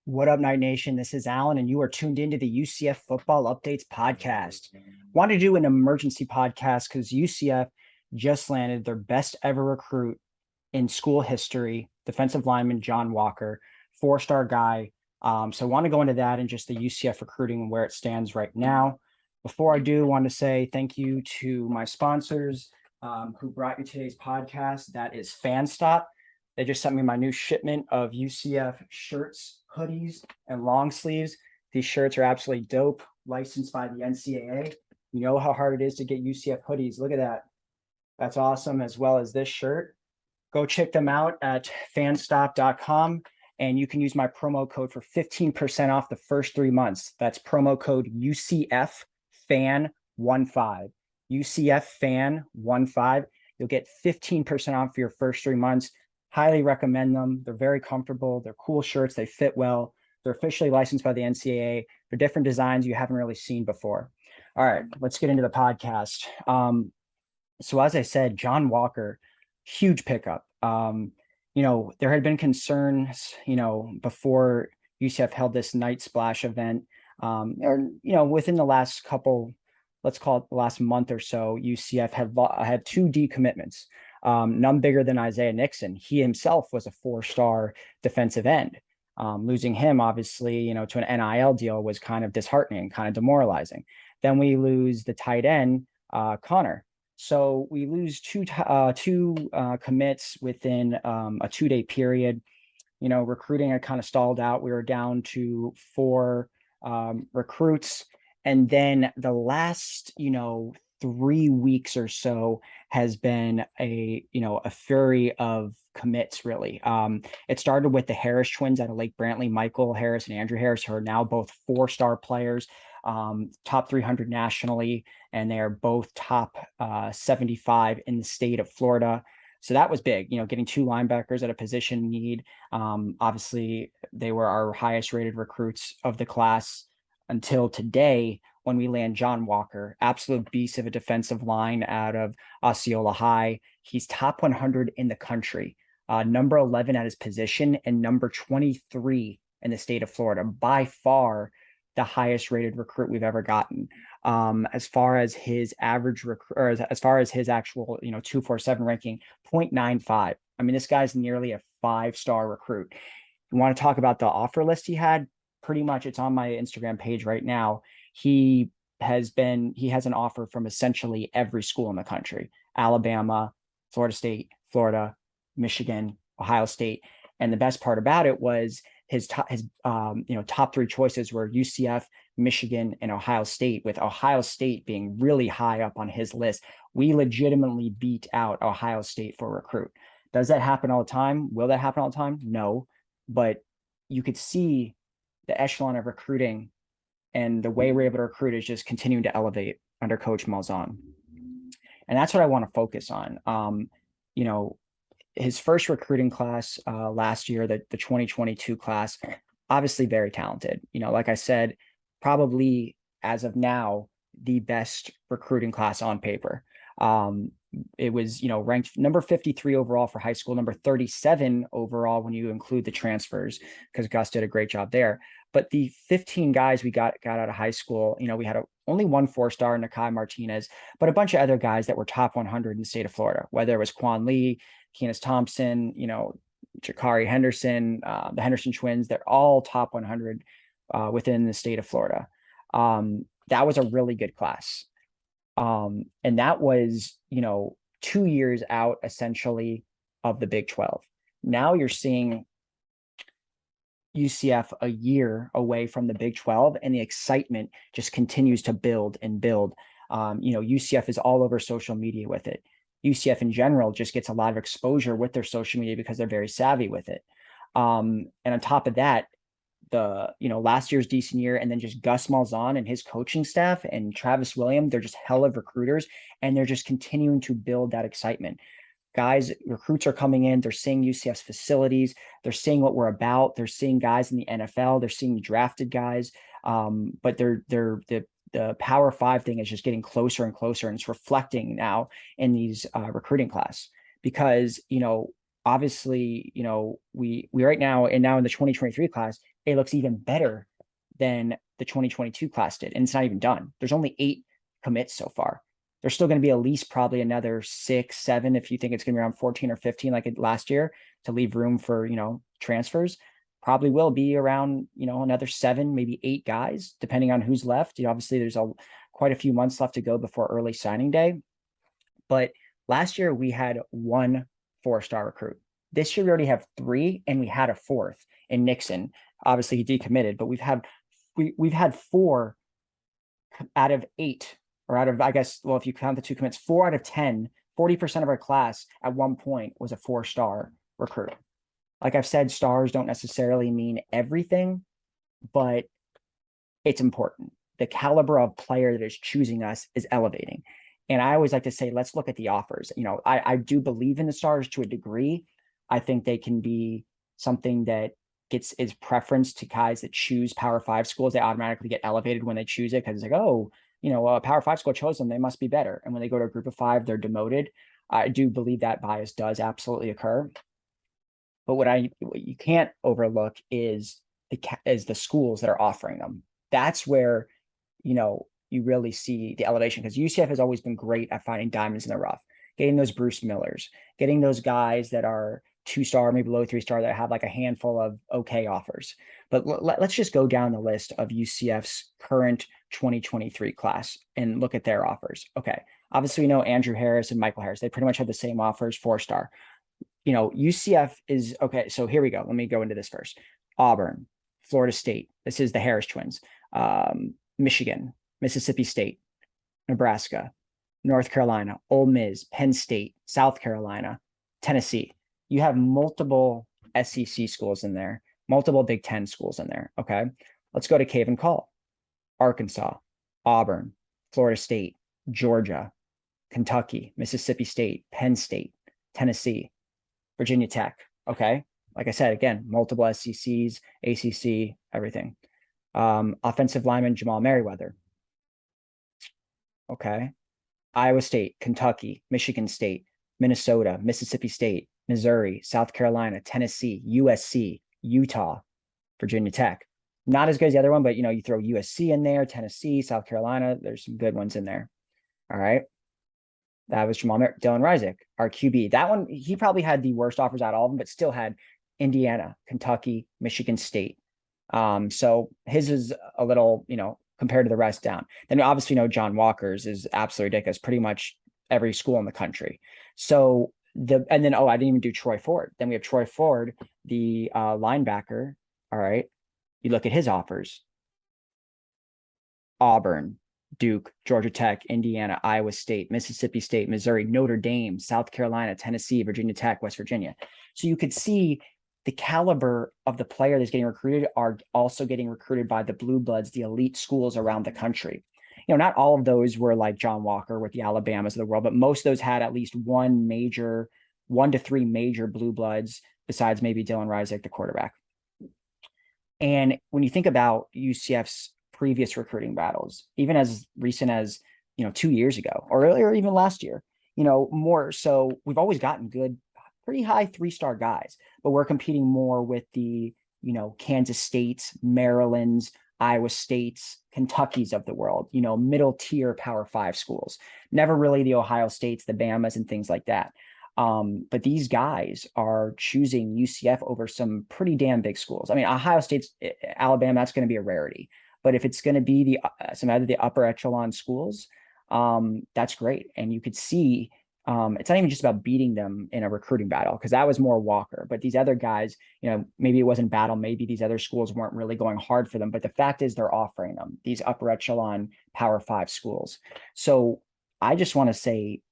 What up, Night Nation? This is Alan, and you are tuned into the UCF Football Updates podcast. Want to do an emergency podcast because UCF just landed their best ever recruit in school history, defensive lineman John Walker, four-star guy. So I want to go into that and just the UCF recruiting and where it stands right now. Before I do, I want to say thank you to my sponsors who brought you today's podcast. That is FanStop. They just sent me my new shipment of UCF shirts, hoodies, and long sleeves. These shirts are absolutely dope, licensed by the NCAA. You know how hard it is to get UCF hoodies. Look at that. That's awesome, as well as this shirt. Go check them out at fanstop.com, and you can use my promo code for 15% off the first 3 months. That's promo code UCF FAN15. UCF FAN15. You'll get 15% off for your first 3 months. Highly recommend them. They're very comfortable. They're cool shirts. They fit well. They're officially licensed by the NCAA. They're different designs you haven't really seen before. All right, let's get into the podcast. So as I said, John Walker, huge pickup. There had been concerns, before UCF held this Night Splash event, within the last couple, let's call it the last month or so, UCF had two decommitments, none bigger than Isaiah Nixon. He himself was a four-star defensive end. Losing him, obviously, to an NIL deal was kind of disheartening, kind of demoralizing. Then we lose the tight end, Connor. So we lose two commits within a 2-day period. Recruiting had kind of stalled out. We were down to four recruits. And then the last, 3 weeks or so has been a fury of commits, really. It started with the Harris twins out of Lake Brantley, Michael Harris and Andrew Harris, who are now both four-star players, top 300 nationally, and they are both top 75 in the state of Florida. So that was big, getting two linebackers at a position need. Obviously, they were our highest rated recruits of the class until today, when we land John Walker, absolute beast of a defensive line out of Osceola High. He's top 100 in the country, number 11 at his position, and number 23 in the state of Florida. By far, the highest rated recruit we've ever gotten. As far as his average or as far as his actual 247 ranking, 0.95. I mean, this guy's nearly a 5-star recruit. You want to talk about the offer list he had? Pretty much, it's on my Instagram page right now. He has an offer from essentially every school in the country: Alabama, Florida State, Florida, Michigan, Ohio State. And the best part about it was his top three choices were UCF, Michigan, and Ohio State, with Ohio State being really high up on his list. We legitimately beat out Ohio State for a recruit. Does that happen all the time? Will that happen all the time? No. But you could see the echelon of recruiting and the way we're able to recruit is just continuing to elevate under Coach Malzahn. And that's what I want to focus on. His first recruiting class last year, the 2022 class, obviously very talented. Like I said, probably as of now, the best recruiting class on paper. It was, ranked number 53 overall for high school, number 37 overall when you include the transfers, because Gus did a great job there. But the 15 guys we got out of high school, we had only one 4-star, Nakai Martinez, but a bunch of other guys that were top 100 in the state of Florida, whether it was Quan Lee, Keenis Thompson, Jakari Henderson, the Henderson twins. They're all top 100 within the state of Florida. That was a really good class. And that was, 2 years out essentially of the Big 12. Now you're seeing UCF a year away from the Big 12, and the excitement just continues to build and build. UCF is all over social media with it. UCF in general just gets a lot of exposure with their social media because they're very savvy with it. And on top of that, last year's decent year, and then just Gus Malzahn and his coaching staff and Travis William, they're just hell of recruiters, and they're just continuing to build that excitement. Guys, recruits are coming in, they're seeing UCF's facilities, they're seeing what we're about, they're seeing guys in the NFL, they're seeing drafted guys, but the Power 5 thing is just getting closer and closer, and it's reflecting now in these recruiting class, because obviously, we right now, and now in the 2023 class, it looks even better than the 2022 class did. And it's not even done. There's only 8 commits so far. There's still going to be at least probably another 6, 7, if you think it's going to be around 14 or 15 like last year, to leave room for, transfers. Probably will be around, another 7, maybe 8 guys, depending on who's left. Obviously, there's quite a few months left to go before early signing day. But last year we had 1 4-star recruit. This year we already have 3, and we had a 4th in Nixon. Obviously he decommitted, but we've had 4 out of 8, or out of, I guess, well, if you count the 2 commits, 4 out of 10, 40% of our class at one point was a 4-star recruit. Like I've said, stars don't necessarily mean everything, but it's important. The caliber of player that is choosing us is elevating. And I always like to say, let's look at the offers. I do believe in the stars to a degree. I think they can be something that gets is preference to guys that choose Power 5 schools. They automatically get elevated when they choose it, because it's like, oh, a Power 5 school chose them, they must be better. And when they go to a group of 5, they're demoted. I do believe that bias does absolutely occur. But what you can't overlook is the schools that are offering them. That's where, you really see the elevation, because UCF has always been great at finding diamonds in the rough, getting those Bruce Millers, getting those guys that are 2-star, maybe low 3-star, that have like a handful of okay offers. But let's just go down the list of UCF's current 2023 class and look at their offers. Okay. Obviously, we know Andrew Harris and Michael Harris. They pretty much have the same offers, 4-star. UCF is okay. So here we go. Let me go into this first. Auburn, Florida State. This is the Harris twins. Michigan, Mississippi State, Nebraska, North Carolina, Ole Miss, Penn State, South Carolina, Tennessee. You have multiple SEC schools in there, multiple Big Ten schools in there. Okay. Let's go to Cave and Call. Arkansas, Auburn, Florida State, Georgia, Kentucky, Mississippi State, Penn State, Tennessee, Virginia Tech. Okay. Like I said, again, multiple SECs, ACC, everything. Offensive lineman Jamal Merriweather. Okay. Iowa State, Kentucky, Michigan State, Minnesota, Mississippi State, Missouri, South Carolina, Tennessee, USC, Utah, Virginia Tech. Not as good as the other one, but you throw USC in there, Tennessee, South Carolina. There's some good ones in there. All right. That was Dylan Reisig, our QB. That one, he probably had the worst offers out of all of them, but still had Indiana, Kentucky, Michigan State. So his is a little, compared to the rest, down. Then obviously, John Walker's is absolutely ridiculous. Pretty much every school in the country. So I didn't even do Troy Ford. Then we have Troy Ford, the linebacker. All right. You look at his offers. Auburn, Duke, Georgia Tech, Indiana, Iowa State, Mississippi State, Missouri, Notre Dame, South Carolina, Tennessee, Virginia Tech, West Virginia. So you could see the caliber of the player that's getting recruited are also getting recruited by the blue bloods, the elite schools around the country. Not all of those were like John Walker with the Alabamas of the world, but most of those had at least 1 to 3 major blue bloods, besides maybe Dylan Reisig, the quarterback. And when you think about UCF's previous recruiting battles, even as recent as 2 years ago, or earlier, even last year, more so, we've always gotten good, pretty high 3-star guys, but we're competing more with the Kansas States, Maryland's, Iowa States, Kentucky's of the world, middle tier Power 5 schools. Never really the Ohio States, the Bamas, and things like that. But these guys are choosing UCF over some pretty damn big schools. I mean, Ohio State's, Alabama, that's going to be a rarity. But if it's going to be some of the upper echelon schools, that's great. And you could see it's not even just about beating them in a recruiting battle, because that was more Walker. But these other guys, maybe it wasn't battle. Maybe these other schools weren't really going hard for them. But the fact is, they're offering them, these upper echelon Power 5 schools. So I just want to say,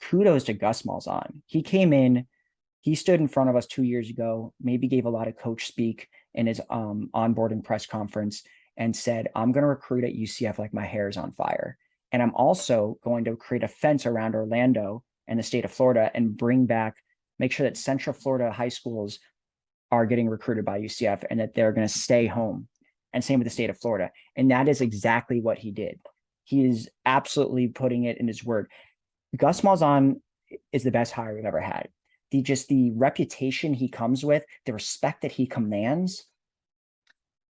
kudos to Gus Malzahn. He came in, he stood in front of us 2 years ago, maybe gave a lot of coach speak in his onboarding press conference, and said, I'm going to recruit at UCF like my hair is on fire. And I'm also going to create a fence around Orlando and the state of Florida and make sure that Central Florida high schools are getting recruited by UCF and that they're going to stay home. And same with the state of Florida. And that is exactly what he did. He is absolutely putting it in his word. Gus Malzahn is the best hire we've ever had. the reputation he comes with, the respect that he commands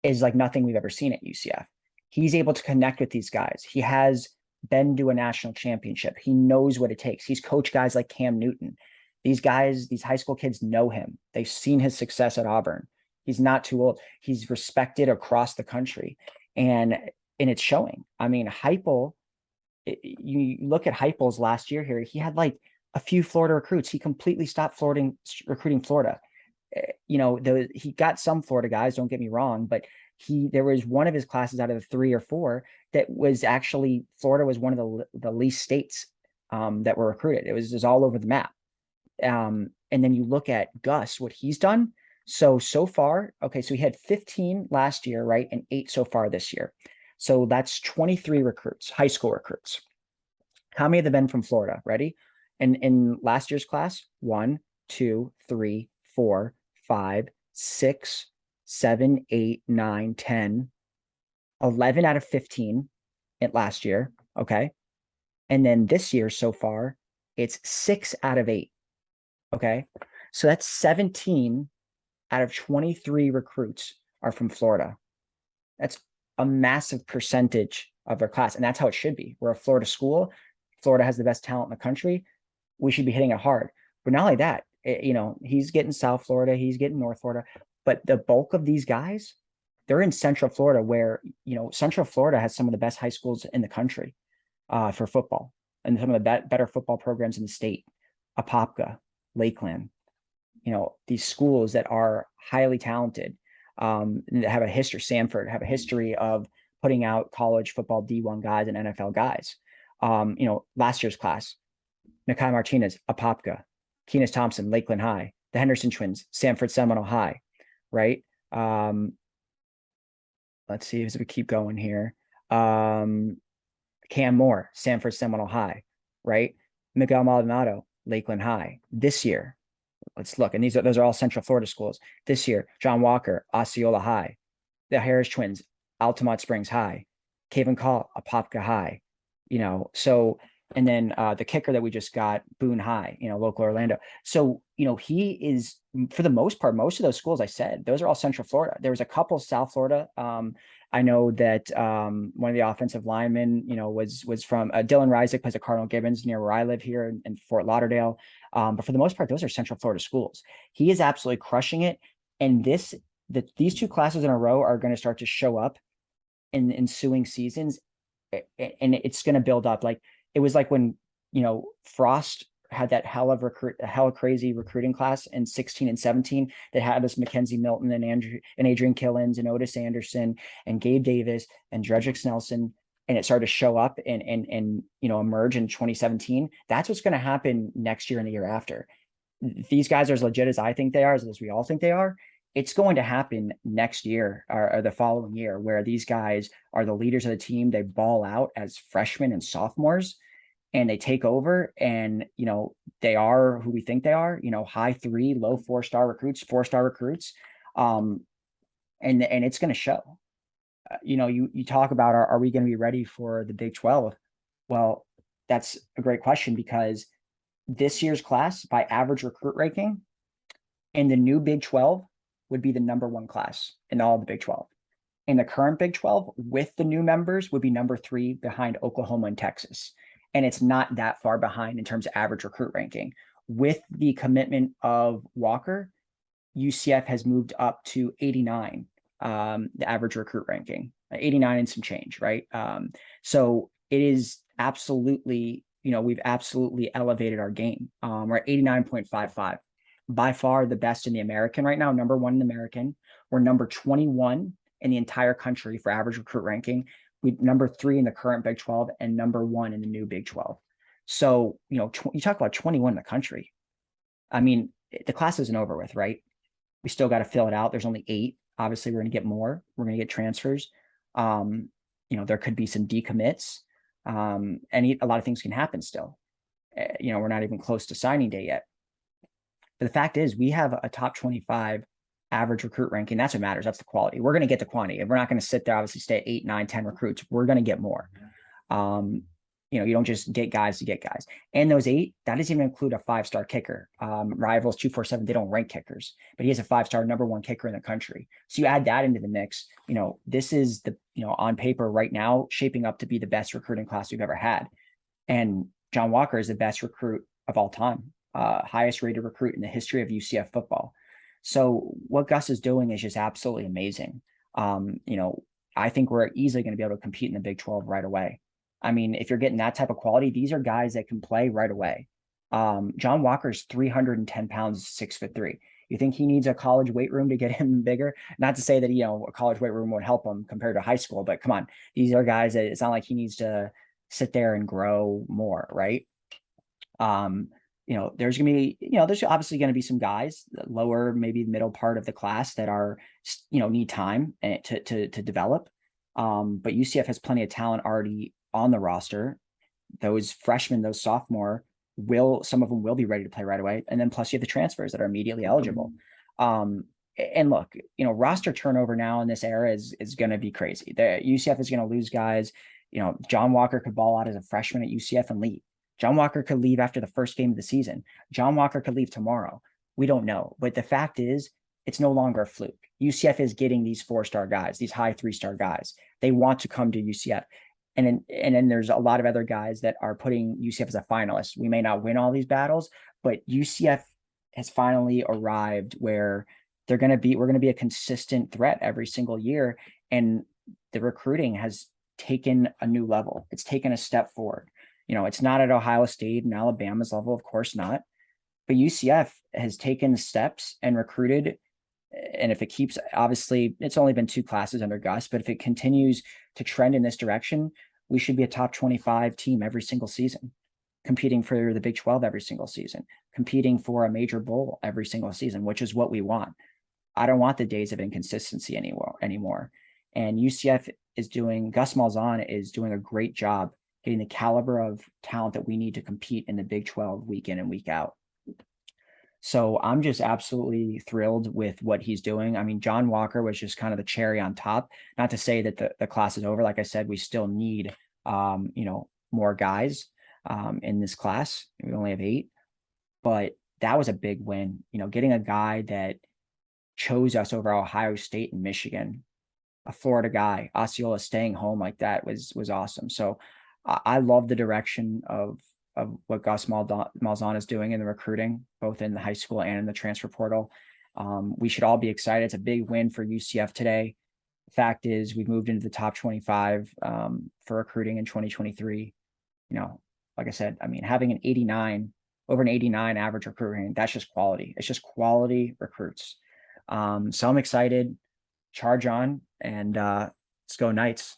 is like nothing we've ever seen at UCF. He's able to connect with these guys. He has been to a national championship. He knows what it takes. He's coached guys like Cam Newton. These guys, these high school kids know him. They've seen his success at Auburn. He's not too old. He's respected across the country. And it's showing. I mean, Heupel, you look at Heupel's last year here, he had like a few Florida recruits. He completely stopped recruiting Florida. He got some Florida guys, don't get me wrong, but there was one of his classes out of the 3 or 4 that was actually Florida was one of the least states that were recruited. It was just all over the map. And then you look at Gus, what he's done. So far, okay, so he had 15 last year, right? And 8 so far this year. So that's 23 recruits, high school recruits. How many have been from Florida? Ready? And in last year's class, 1, 2, 3, 4, 5, 6, 7, 8, 9, 10, 11 out of 15 at last year. Okay. And then this year so far, it's 6 out of 8. Okay. So that's 17 out of 23 recruits are from Florida. That's a massive percentage of their class. And that's how it should be. We're a Florida school. Florida has the best talent in the country. We should be hitting it hard. But not only that, he's getting South Florida, he's getting North Florida, but the bulk of these guys, they're in Central Florida, where, Central Florida has some of the best high schools in the country for football, and some of the better football programs in the state. Apopka, Lakeland, these schools that are highly talented, that have a history. Sanford have a history of putting out college football D1 guys and NFL guys. Last year's class, Nakai Martinez, Apopka, Keenis Thompson, Lakeland High, the Henderson twins, Sanford Seminole High, right? Let's see as we keep going here. Cam Moore, Sanford Seminole High, right? Miguel Maldonado, Lakeland High. This year, let's look, and those are all Central Florida schools. This year, John Walker, Osceola High, the Harris twins, Altamont Springs High, Caven Call, Apopka High. And then the kicker that we just got, Boone High, local Orlando. So, he is, for the most part, most of those schools I said, those are all Central Florida. There was a couple South Florida. I know that one of the offensive linemen, was from Dylan Reisig, plays at Cardinal Gibbons near where I live here in Fort Lauderdale. But for the most part, those are Central Florida schools. He is absolutely crushing it. And these 2 classes in a row are going to start to show up in ensuing seasons. And it's going to build up. Like, it was like when, Frost had that hella crazy recruiting class in 16 and 17 that had us Mackenzie Milton and Adrian Killens and Otis Anderson and Gabe Davis and Dredrick Nelson. And it started to show up and emerge in 2017. That's what's going to happen next year and the year after. These guys are as legit as I think they are, as we all think they are. It's going to happen next year or the following year, where these guys are the leaders of the team. They ball out as freshmen and sophomores, and they take over, and, they are who we think they are, high 3, low 4-star recruits, 4-star recruits. And it's going to show. You talk about, are we going to be ready for the Big 12? Well, that's a great question, because this year's class, by average recruit ranking, in the new Big 12 would be the number 1 class in all of the Big 12. In the current Big 12, with the new members, would be number 3 behind Oklahoma and Texas. And it's not that far behind in terms of average recruit ranking. With the commitment of Walker, UCF has moved up to 89, the average recruit ranking, 89 and some change, right? So it is absolutely, we've absolutely elevated our game. We're at 89.55. By far the best in the American right now, number 1 in the American. We're number 21 in the entire country for average recruit ranking. We number 3 in the current Big 12 and number 1 in the new Big 12. So, you talk about 21 in the country. I mean, the class isn't over with, right? We still got to fill it out. There's only 8. Obviously, we're going to get more. We're going to get transfers. There could be some decommits. And a lot of things can happen still. We're not even close to signing day yet. But the fact is, we have a top 25 average recruit ranking. That's what matters. That's the quality. We're going to get the quantity. We're not going to sit there, obviously, stay at 8, 9, 10 recruits. We're going to get more. You don't just get guys to get guys. And those 8, that doesn't even include a 5-star kicker. Rivals 247, they don't rank kickers, but he has a 5-star #1 kicker in the country. So you add that into the mix. This is on paper right now shaping up to be the best recruiting class we've ever had. And John Walker is the best recruit of all time, highest rated recruit in the history of UCF football. So what Gus is doing is just absolutely amazing. I think we're easily going to be able to compete in the Big 12 right away. I mean, if you're getting that type of quality, these are guys that can play right away. John Walker's 310 pounds, 6'3". You think he needs a college weight room to get him bigger? Not to say that, a college weight room would help him compared to high school, but come on, these are guys that it's not like he needs to sit there and grow more, right? There's gonna be, there's obviously gonna be some guys lower, maybe middle part of the class that are, need time to develop. But UCF has plenty of talent already on the roster. Those freshmen, those sophomore some of them will be ready to play right away. And then plus you have the transfers that are immediately eligible. And look, roster turnover now in this era is going to be crazy. The UCF is going to lose guys. John Walker could ball out as a freshman at UCF and leave. John Walker could leave after the first game of the season. John Walker could leave tomorrow. We don't know. But the fact is, it's no longer a fluke. UCF is getting these 4-star guys, these high 3-star guys. They want to come to UCF. And then there's a lot of other guys that are putting UCF as a finalist. We may not win all these battles, but UCF has finally arrived where we're going to be a consistent threat every single year. And the recruiting has taken a new level. It's taken a step forward. It's not at Ohio State and Alabama's level, of course not. But UCF has taken steps and recruited. And if it keeps, obviously, it's only been 2 classes under Gus, but if it continues to trend in this direction, we should be a top 25 team every single season, competing for the Big 12 every single season, competing for a major bowl every single season, which is what we want. I don't want the days of inconsistency anymore. And UCF Gus Malzahn is doing a great job getting the caliber of talent that we need to compete in the Big 12 week in and week out. So I'm just absolutely thrilled with what he's doing. I mean, John Walker was just kind of the cherry on top. Not to say that the class is over. Like I said, we still need, more guys in this class. We only have 8, but that was a big win. Getting a guy that chose us over Ohio State and Michigan, a Florida guy, Osceola staying home like that was awesome. So I love the direction of what Gus Malzahn is doing in the recruiting, both in the high school and in the transfer portal. We should all be excited. It's a big win for UCF today. The fact is, we've moved into the top 25 for recruiting in 2023. Like I said, I mean, having over an 89 average recruiting, that's just quality. It's just quality recruits. So I'm excited. Charge on, and let's go Knights.